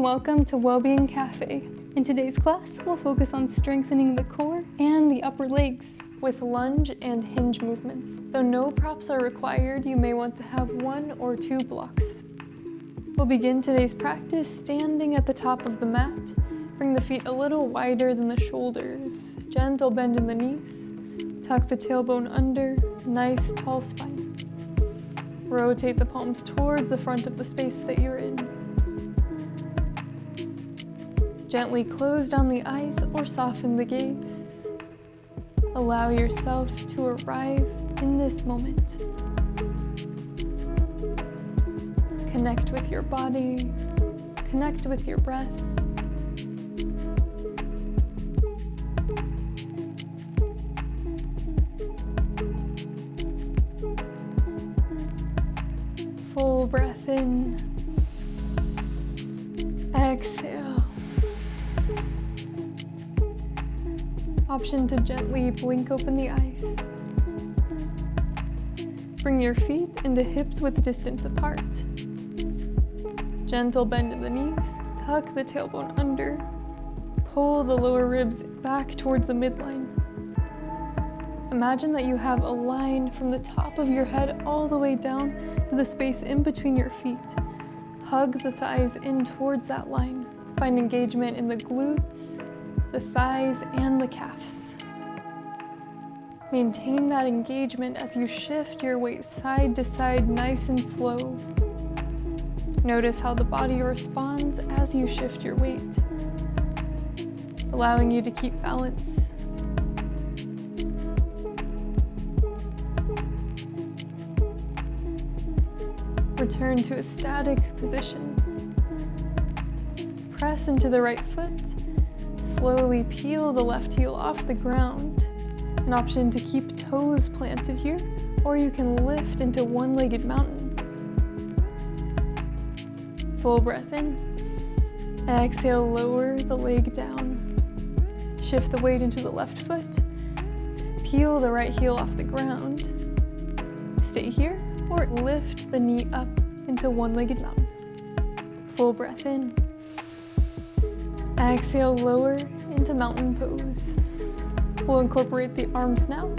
welcome to Wellbeing Café. In today's class, we'll focus on strengthening the core and the upper legs with lunge and hinge movements. Though no props are required, you may want to have 1 or 2 blocks. We'll begin today's practice standing at the top of the mat. Bring the feet a little wider than the shoulders. Gentle bend in the knees. Tuck the tailbone under. Nice tall spine. Rotate the palms towards the front of the space that you're in. Gently close down the eyes or soften the gaze. Allow yourself to arrive in this moment. Connect with your body. Connect with your breath. Full breath in. Exhale. Option to gently blink open the eyes. Bring your feet into hips width distance apart. Gentle bend in the knees. Tuck the tailbone under. Pull the lower ribs back towards the midline. Imagine that you have a line from the top of your head all the way down to the space in between your feet. Hug the thighs in towards that line. Find engagement in the glutes, the thighs, and the calves. Maintain that engagement as you shift your weight side to side nice and slow. Notice how the body responds as you shift your weight, allowing you to keep balance. Return to a static position. Press into the right foot. Slowly peel the left heel off the ground. An option to keep toes planted here, or you can lift into one-legged mountain. Full breath in. Exhale, lower the leg down. Shift the weight into the left foot. Peel the right heel off the ground. Stay here, or lift the knee up into one-legged mountain. Full breath in. Exhale, lower into mountain pose. We'll incorporate the arms now.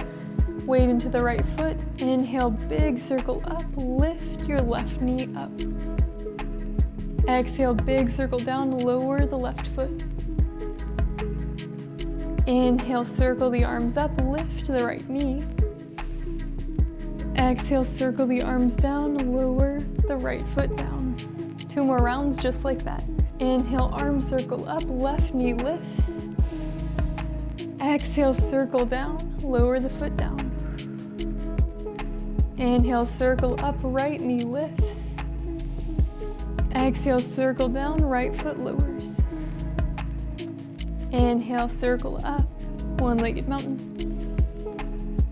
Weight into the right foot. Inhale, big circle up. Lift your left knee up. Exhale, big circle down. Lower the left foot. Inhale, circle the arms up. Lift the right knee. Exhale, circle the arms down. Lower the right foot down. 2 more rounds just like that. Inhale, arm circle up, left knee lifts. Exhale, circle down, lower the foot down. Inhale, circle up, right knee lifts. Exhale, circle down, right foot lowers. Inhale, circle up, one-legged mountain.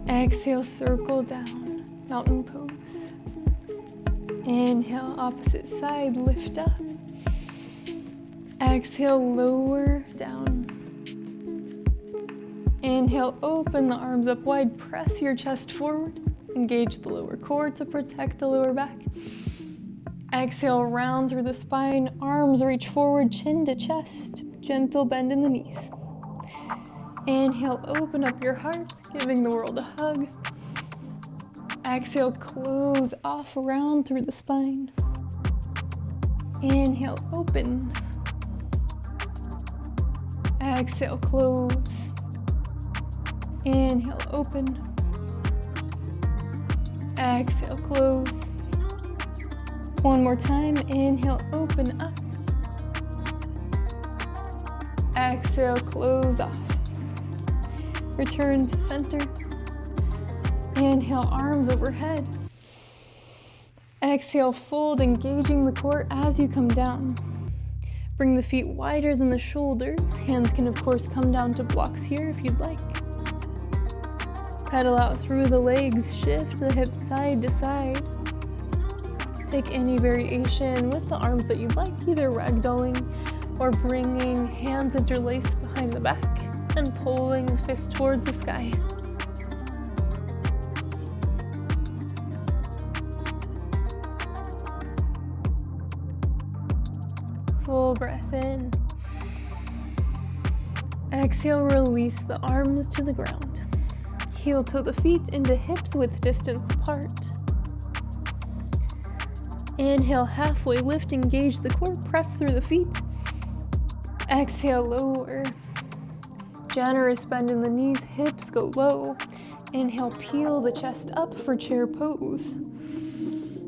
Exhale, circle down, mountain pose. Inhale, opposite side, lift up. Exhale, lower down. Inhale, open the arms up wide, press your chest forward. Engage the lower core to protect the lower back. Exhale, round through the spine, arms reach forward, chin to chest. Gentle bend in the knees. Inhale, open up your heart, giving the world a hug. Exhale, close off, round through the spine. Inhale, open. Exhale, close. Inhale, open. Exhale, close. One more time. Inhale, open up. Exhale, close off. Return to center. Inhale, arms overhead. Exhale, fold, engaging the core as you come down. Bring the feet wider than the shoulders. Hands can, of course, come down to blocks here if you'd like. Pedal out through the legs. Shift the hips side to side. Take any variation with the arms that you'd like, either ragdolling or bringing hands interlaced behind the back and pulling the fist towards the sky. Full breath in. Exhale, release the arms to the ground. Heel toe the feet into hips with distance apart. Inhale, halfway lift, engage the core, press through the feet. Exhale, lower. Generous bend in the knees, hips go low. Inhale, peel the chest up for chair pose.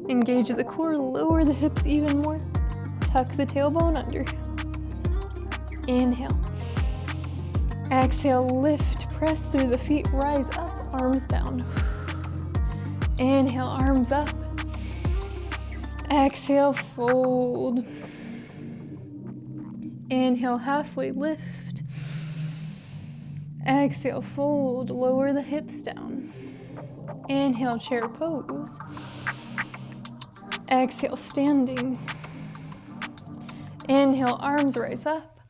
Engage the core, lower the hips even more. Tuck the tailbone under. Inhale. Exhale, lift, press through the feet, rise up, arms down. Inhale, arms up. Exhale, fold. Inhale, halfway lift. Exhale, fold, lower the hips down. Inhale, chair pose. Exhale, standing. Inhale, arms rise up.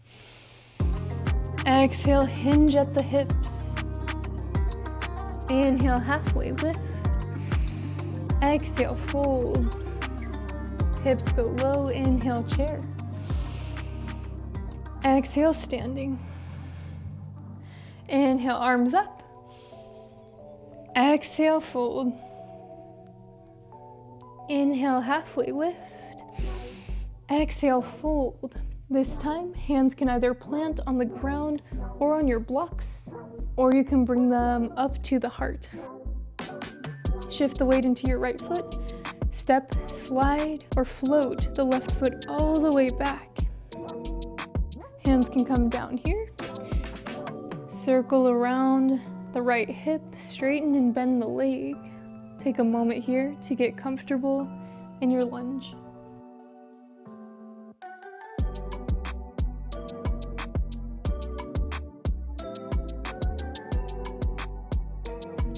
Exhale, hinge at the hips. Inhale, halfway lift. Exhale, fold. Hips go low, inhale, chair. Exhale, standing. Inhale, arms up. Exhale, fold. Inhale, halfway lift. Exhale, fold. This time, hands can either plant on the ground or on your blocks, or you can bring them up to the heart. Shift the weight into your right foot. Step, slide, or float the left foot all the way back. Hands can come down here. Circle around the right hip, straighten and bend the leg. Take a moment here to get comfortable in your lunge.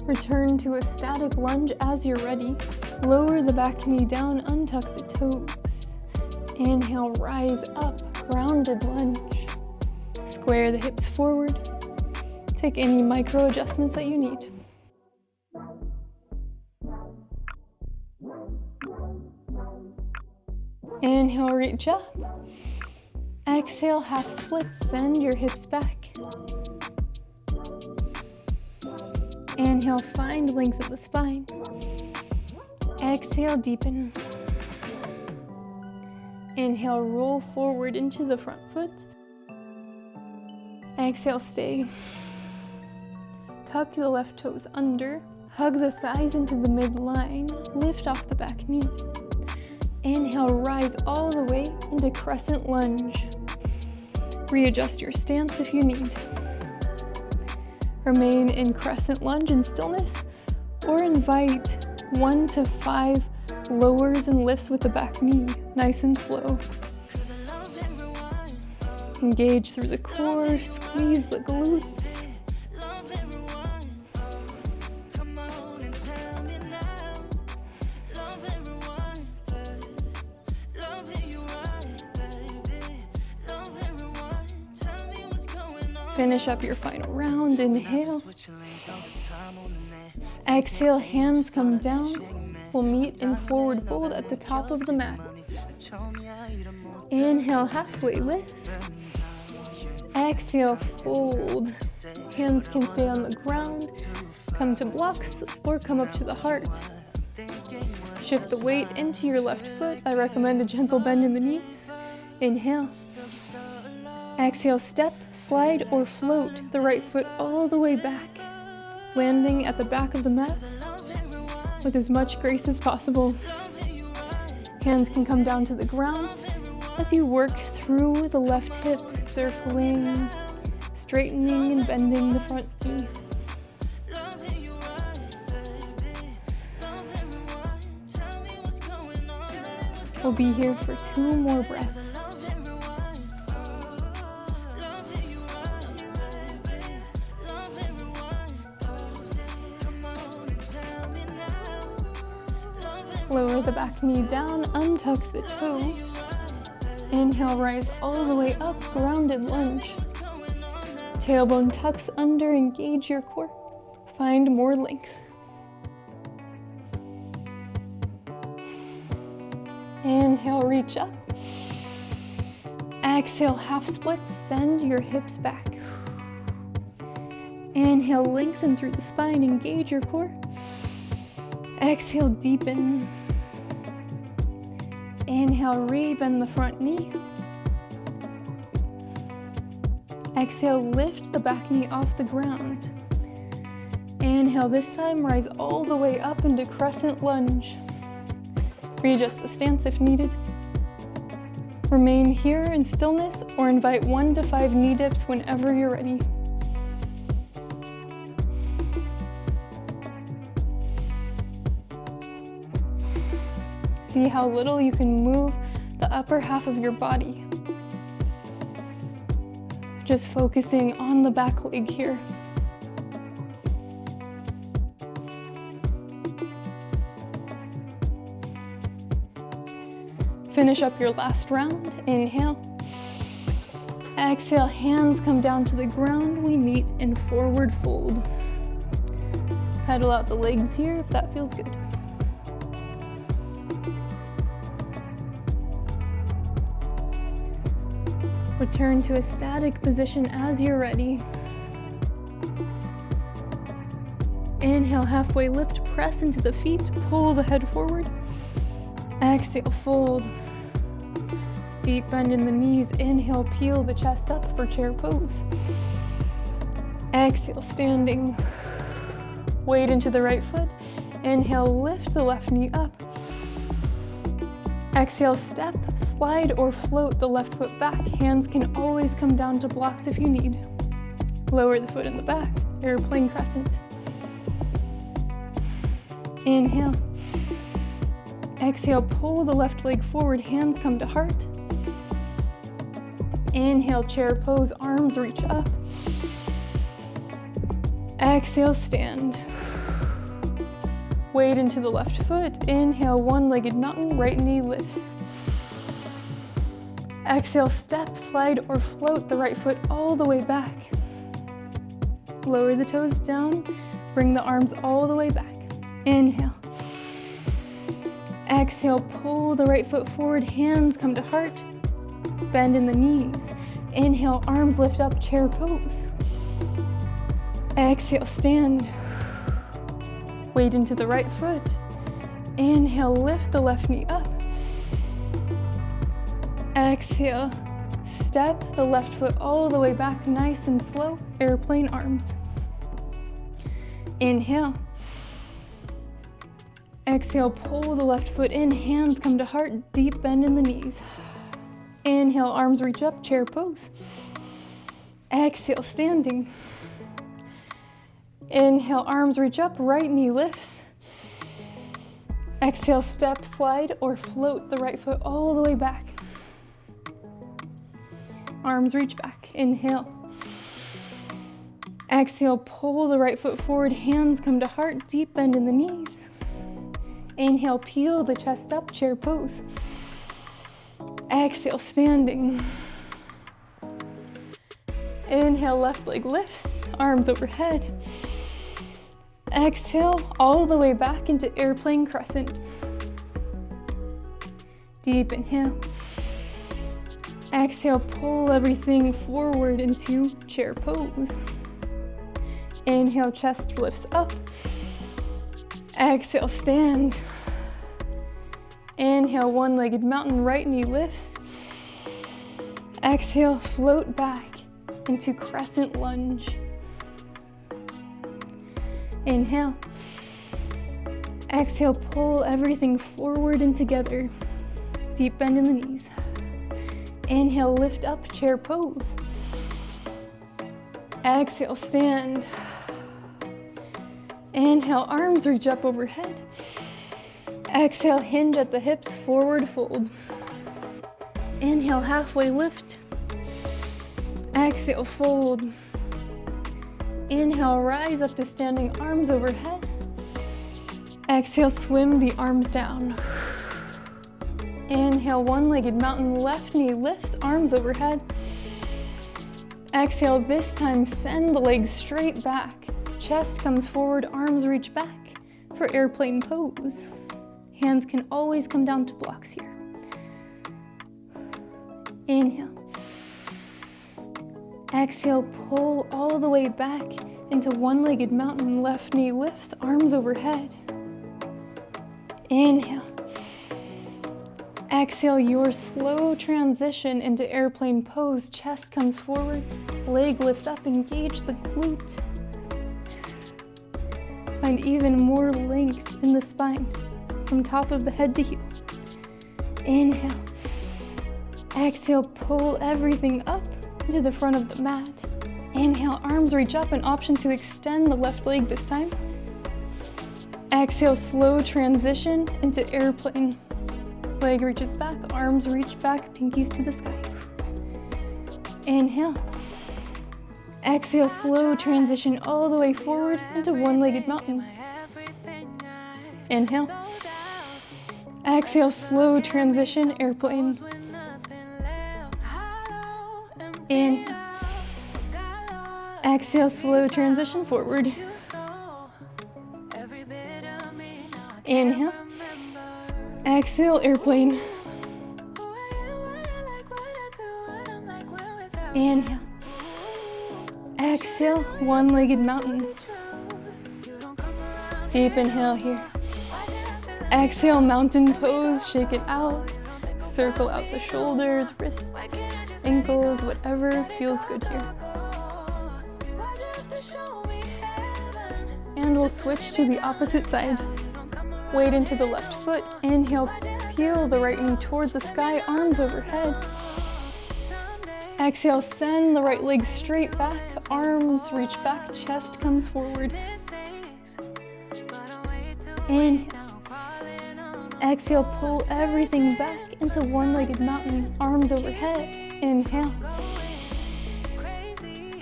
Return to a static lunge as you're ready. Lower the back knee down, untuck the toes. Inhale, rise up, grounded lunge. Square the hips forward. Take any micro adjustments that you need. Inhale, reach up. Exhale, half splits, send your hips back. Inhale, find length of the spine. Exhale, deepen. Inhale, roll forward into the front foot. Exhale, stay. Tuck the left toes under. Hug the thighs into the midline. Lift off the back knee. Inhale, rise all the way into crescent lunge. Readjust your stance if you need. Remain in crescent lunge in stillness, or invite 1 to 5 lowers and lifts with the back knee, nice and slow. Engage through the core, squeeze the glutes. Finish up your final round, inhale. Exhale, hands come down. We'll meet in forward fold at the top of the mat. Inhale, halfway lift. Exhale, fold. Hands can stay on the ground, come to blocks, or come up to the heart. Shift the weight into your left foot. I recommend a gentle bend in the knees. Inhale. Exhale, step, slide, or float the right foot all the way back, landing at the back of the mat with as much grace as possible. Hands can come down to the ground as you work through the left hip, circling, straightening and bending the front knee. We'll be here for 2 more breaths. Lower the back knee down, untuck the toes. Inhale, rise all the way up, grounded lunge. Tailbone tucks under, engage your core. Find more length. Inhale, reach up. Exhale, half splits, send your hips back. Inhale, lengthen through the spine, engage your core. Exhale, deepen. Inhale, re-bend the front knee. Exhale, lift the back knee off the ground. Inhale, this time rise all the way up into crescent lunge. Readjust the stance if needed. Remain here in stillness or invite 1 to 5 knee dips whenever you're ready. See how little you can move the upper half of your body. Just focusing on the back leg here. Finish up your last round. Inhale. Exhale, hands come down to the ground. We meet in forward fold. Pedal out the legs here if that feels good. Return to a static position as you're ready. Inhale, halfway lift, press into the feet, pull the head forward. Exhale, fold. Deep bend in the knees. Inhale, peel the chest up for chair pose. Exhale, standing. Weight into the right foot. Inhale, lift the left knee up. Exhale, step, slide, or float the left foot back. Hands can always come down to blocks if you need. Lower the foot in the back, airplane crescent. Inhale. Exhale, pull the left leg forward, hands come to heart. Inhale, chair pose, arms reach up. Exhale, stand. Weight into the left foot. Inhale, one-legged mountain, right knee lifts. Exhale, step, slide, or float the right foot all the way back. Lower the toes down, bring the arms all the way back. Inhale. Exhale, pull the right foot forward, hands come to heart. Bend in the knees. Inhale, arms lift up, chair pose. Exhale, stand. Weight into the right foot. Inhale, lift the left knee up. Exhale, step the left foot all the way back, nice and slow, airplane arms. Inhale. Exhale, pull the left foot in, hands come to heart, deep bend in the knees. Inhale, arms reach up, chair pose. Exhale, standing. Inhale, arms reach up, right knee lifts. Exhale, step, slide, or float the right foot all the way back. Arms reach back. Inhale. Exhale, pull the right foot forward, hands come to heart, deep bend in the knees. Inhale, peel the chest up, chair pose. Exhale, standing. Inhale, left leg lifts, arms overhead. Exhale, all the way back into airplane crescent. Deep inhale. Exhale, pull everything forward into chair pose. Inhale, chest lifts up. Exhale, stand. Inhale, one-legged mountain, right knee lifts. Exhale, float back into crescent lunge. Inhale. Exhale, pull everything forward and together. Deep bend in the knees. Inhale, lift up, chair pose. Exhale, stand. Inhale, arms reach up overhead. Exhale, hinge at the hips, forward fold. Inhale, halfway lift. Exhale, fold. Inhale, rise up to standing, arms overhead. Exhale, swim the arms down. Inhale, one-legged mountain, left knee lifts, arms overhead. Exhale, this time send the legs straight back. Chest comes forward, arms reach back for airplane pose. Hands can always come down to blocks here. Inhale. Exhale, pull all the way back into one-legged mountain. Left knee lifts, arms overhead. Inhale. Exhale, your slow transition into airplane pose. Chest comes forward, leg lifts up, engage the glute. Find even more length in the spine from top of the head to heel. Inhale. Exhale, pull everything up into the front of the mat. Inhale, arms reach up, an option to extend the left leg this time. Exhale, slow transition into airplane. Leg reaches back, arms reach back, pinkies to the sky. Inhale. Exhale, slow transition all the way forward into one-legged mountain. Inhale. Exhale, slow transition, airplane. Inhale. Exhale, slow transition forward. Inhale. Exhale, airplane. Inhale. Exhale, one-legged mountain. Deep inhale here. Exhale, mountain pose, shake it out. Circle out the shoulders, wrists, ankles, whatever feels good here. And we'll switch to the opposite side. Weight into the left foot. Inhale, peel the right knee towards the sky, arms overhead. Exhale, send the right leg straight back, arms reach back, chest comes forward. Inhale. Exhale, pull everything back into one-legged mountain, arms overhead. Inhale.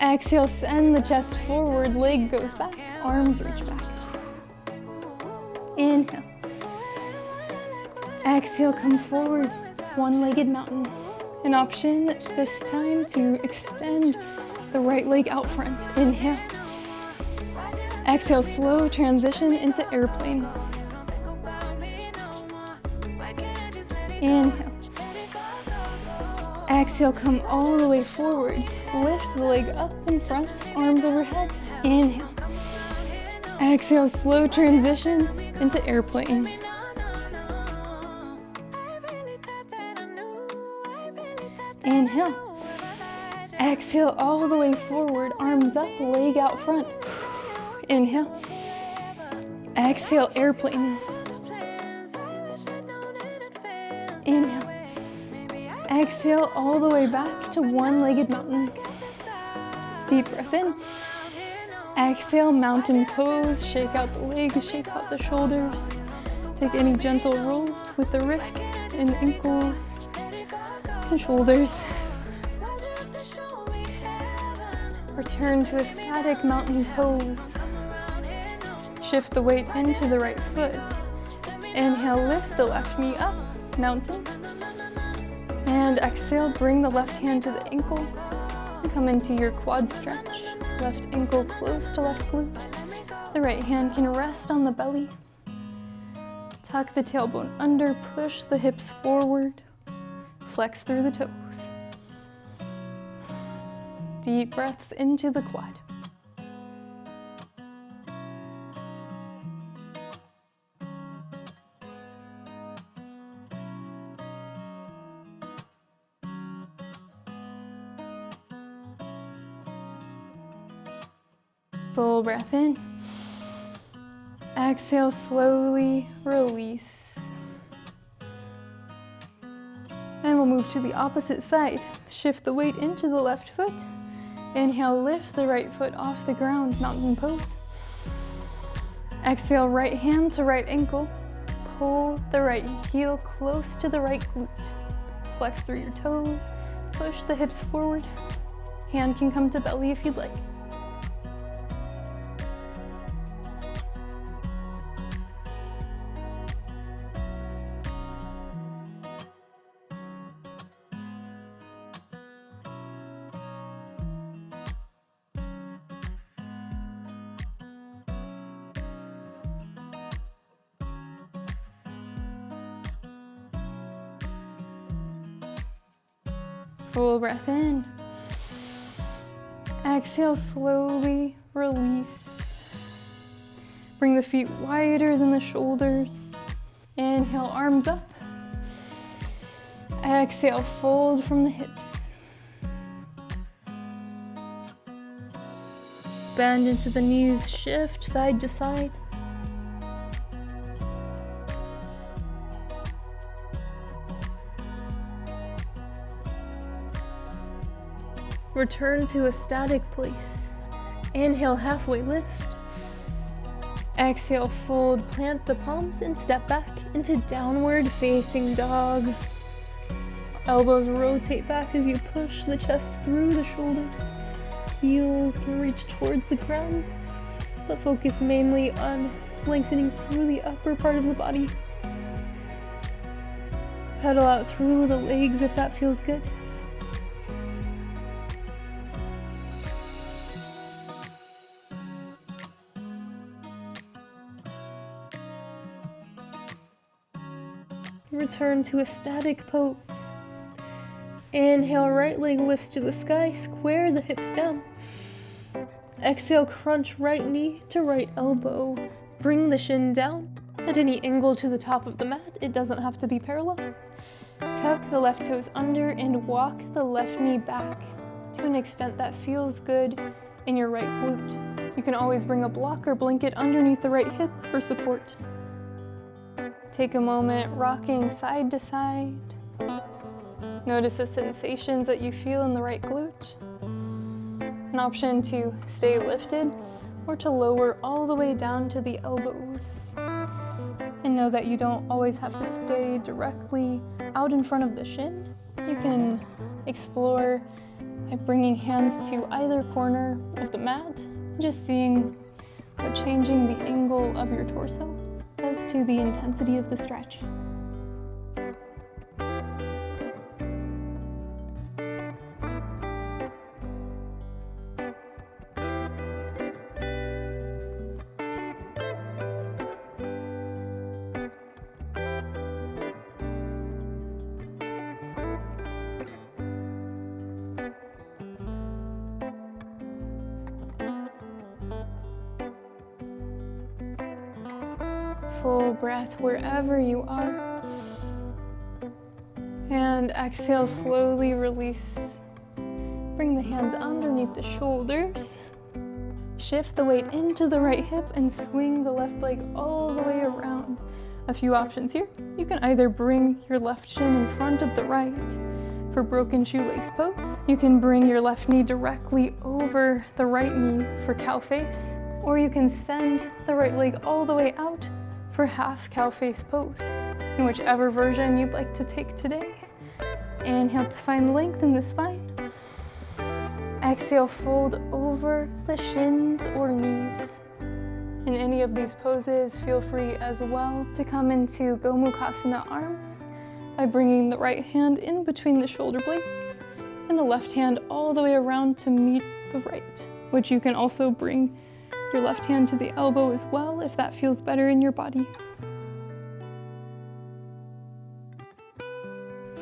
Exhale, send the chest forward, leg goes back, arms reach back. Inhale. Exhale, come forward, one-legged mountain. An option this time to extend the right leg out front. Inhale. Exhale, slow transition into airplane. Inhale. Exhale, come all the way forward. Lift the leg up in front, arms overhead. Inhale. Exhale, slow transition into airplane. Inhale. Exhale, all the way forward, arms up, leg out front. Inhale. Exhale, airplane. Inhale. Exhale, all the way back to one-legged mountain. Deep breath in. Exhale, mountain pose. Shake out the legs, shake out the shoulders. Take any gentle rolls with the wrists and ankles and shoulders. Return to a static mountain pose. Shift the weight into the right foot. Inhale, lift the left knee up, mountain. And exhale, bring the left hand to the ankle and come into your quad stretch. Left ankle close to left glute. The right hand can rest on the belly. Tuck the tailbone under, push the hips forward. Flex through the toes. Deep breaths into the quad. Full breath in. Exhale, slowly release. And we'll move to the opposite side. Shift the weight into the left foot. Inhale, lift the right foot off the ground, mountain pose. Exhale, right hand to right ankle. Pull the right heel close to the right glute. Flex through your toes. Push the hips forward. Hand can come to belly if you'd like. Full breath in. Exhale, slowly release. Bring the feet wider than the shoulders. Inhale, arms up. Exhale, fold from the hips. Bend into the knees, shift side to side. Return to a static place. Inhale, halfway lift. Exhale, fold, plant the palms and step back into downward facing dog. Elbows rotate back as you push the chest through the shoulders. Heels can reach towards the ground, but focus mainly on lengthening through the upper part of the body. Pedal out through the legs if that feels good. Return to a static pose. Inhale, right leg lifts to the sky, square the hips down. Exhale, crunch right knee to right elbow. Bring the shin down at any angle to the top of the mat. It doesn't have to be parallel. Tuck the left toes under and walk the left knee back to an extent that feels good in your right glute. You can always bring a block or blanket underneath the right hip for support. Take a moment rocking side to side. Notice the sensations that you feel in the right glute. An option to stay lifted or to lower all the way down to the elbows. And know that you don't always have to stay directly out in front of the shin. You can explore by bringing hands to either corner of the mat, just seeing what changing the angle of your torso does to the intensity of the stretch. Full breath wherever you are. And exhale, slowly release. Bring the hands underneath the shoulders. Shift the weight into the right hip and swing the left leg all the way around. A few options here. You can either bring your left shin in front of the right for broken shoelace pose. You can bring your left knee directly over the right knee for cow face. Or you can send the right leg all the way out for half cow face pose, in whichever version you'd like to take today. Inhale to find length in the spine. Exhale, fold over the shins or knees. In any of these poses, feel free as well to come into Gomukhasana arms by bringing the right hand in between the shoulder blades and the left hand all the way around to meet the right, which you can also bring your left hand to the elbow as well if that feels better in your body.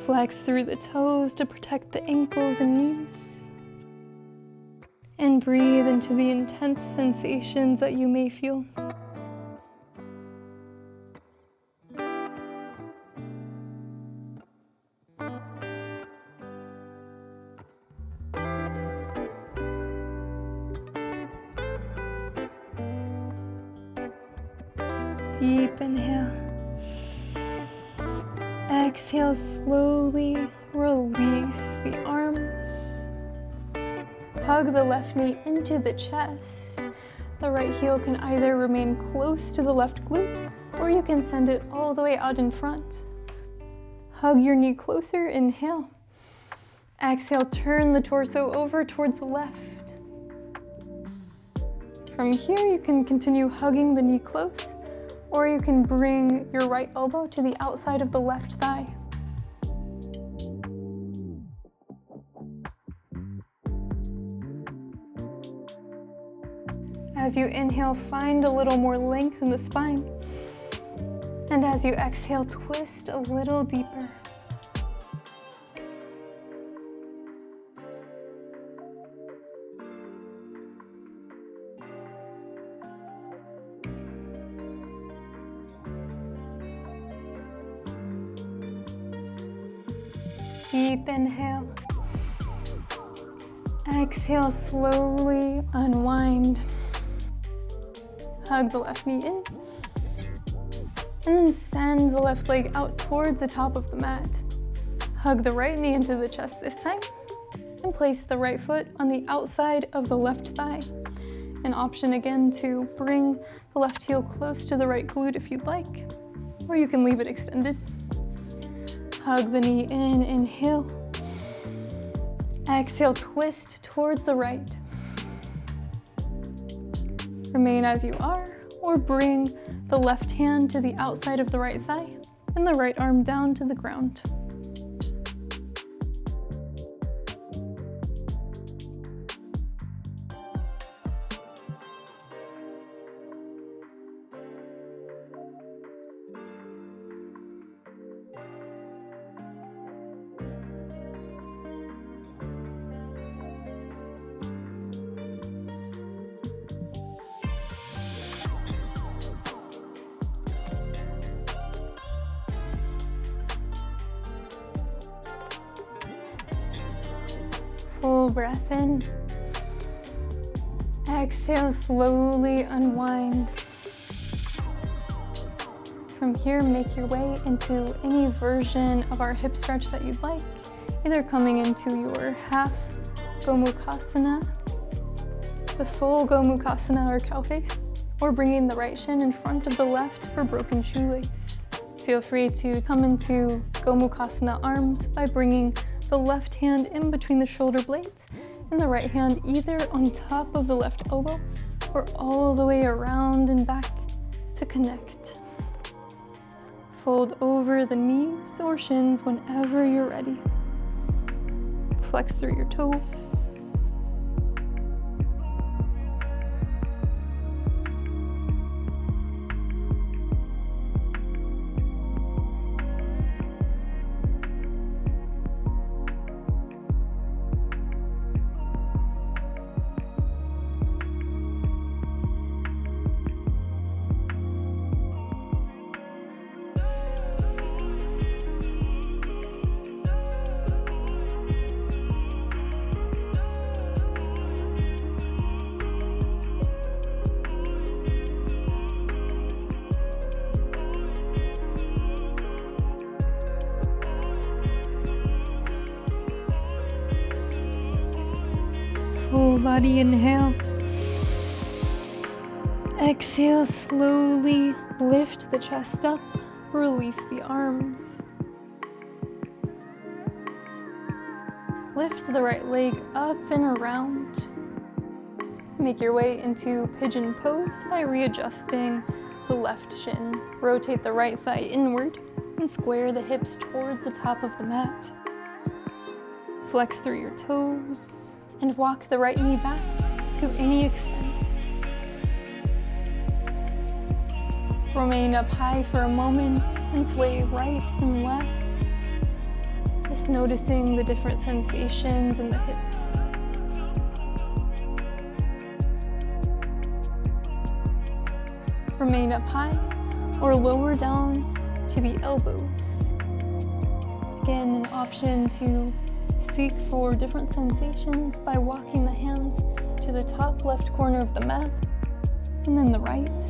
Flex through the toes to protect the ankles and knees. And breathe into the intense sensations that you may feel. Deep inhale. Exhale, slowly release the arms. Hug the left knee into the chest. The right heel can either remain close to the left glute, or you can send it all the way out in front. Hug your knee closer, inhale. Exhale, turn the torso over towards the left. From here, you can continue hugging the knee close, or you can bring your right elbow to the outside of the left thigh. As you inhale, find a little more length in the spine. And as you exhale, twist a little deeper. deep inhale. Exhale, slowly unwind. Hug the left knee in. And then send the left leg out towards the top of the mat. Hug the right knee into the chest this time. And place the right foot on the outside of the left thigh. An option again to bring the left heel close to the right glute if you'd like, or you can leave it extended. Hug the knee in, inhale. Exhale, twist towards the right. Remain as you are, or bring the left hand to the outside of the right thigh and the right arm down to the ground. Full breath in. Exhale, slowly unwind. From here, make your way into any version of our hip stretch that you'd like, either coming into your half Gomukhasana, the full Gomukhasana or cow face, or bringing the right shin in front of the left for broken shoelace. Feel free to come into Gomukhasana arms by bringing the left hand in between the shoulder blades and the right hand either on top of the left elbow or all the way around and back to connect. Fold over the knees or shins whenever you're ready. Flex through your toes. Full body inhale. Exhale, slowly lift the chest up, release the arms. Lift the right leg up and around. Make your way into pigeon pose by readjusting the left shin. Rotate the right thigh inward and square the hips towards the top of the mat. Flex through your toes and walk the right knee back to any extent. Remain up high for a moment and sway right and left. Just noticing the different sensations in the hips. Remain up high or lower down to the elbows. Again, an option to seek for different sensations by walking the hands to the top left corner of the mat and then the right.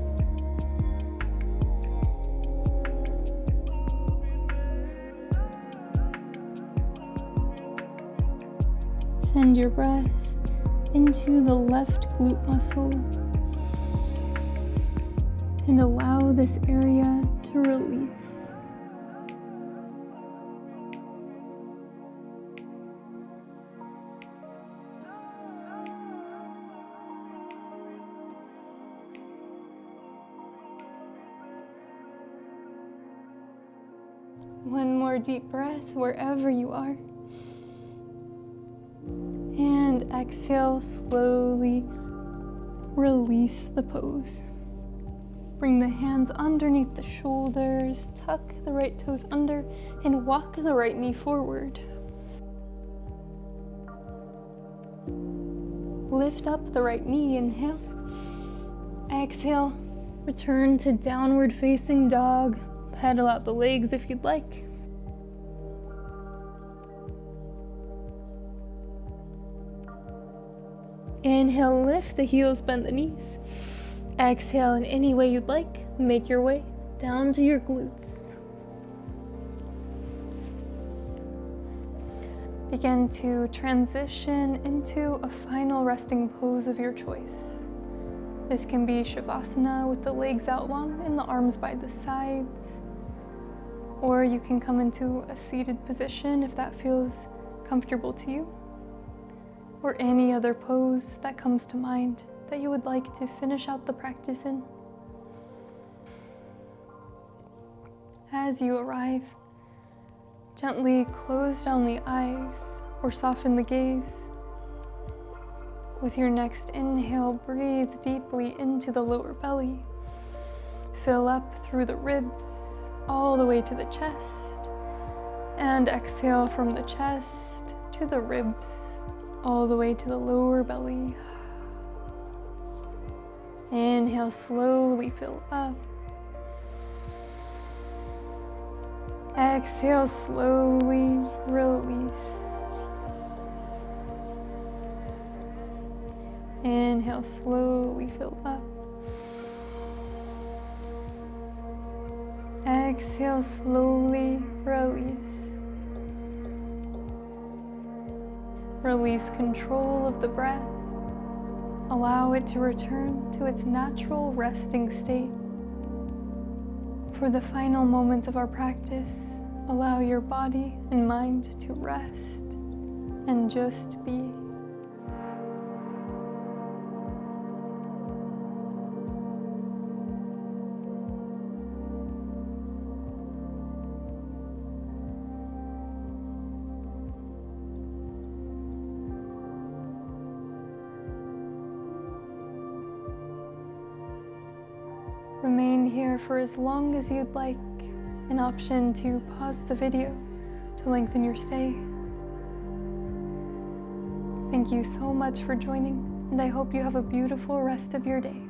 Send your breath into the left glute muscle and allow this area to release. One more deep breath wherever you are. And exhale, slowly release the pose. Bring the hands underneath the shoulders, tuck the right toes under, and walk the right knee forward. Lift up the right knee, inhale. Exhale, return to downward facing dog. Pedal out the legs if you'd like. Inhale, lift the heels, bend the knees. Exhale in any way you'd like. Make your way down to your glutes. Begin to transition into a final resting pose of your choice. This can be Shavasana with the legs out long and the arms by the sides. Or you can come into a seated position if that feels comfortable to you. Or any other pose that comes to mind that you would like to finish out the practice in. As you arrive, gently close down the eyes or soften the gaze. With your next inhale, breathe deeply into the lower belly. Fill up through the ribs, all the way to the chest. And exhale from the chest to the ribs, all the way to the lower belly. Inhale, slowly fill up. Exhale, slowly release. Inhale, slowly fill up. Exhale, slowly release. Release control of the breath. Allow it to return to its natural resting state. For the final moments of our practice, allow your body and mind to rest and just be. Remain here for as long as you'd like, an option to pause the video to lengthen your stay. Thank you so much for joining, and I hope you have a beautiful rest of your day.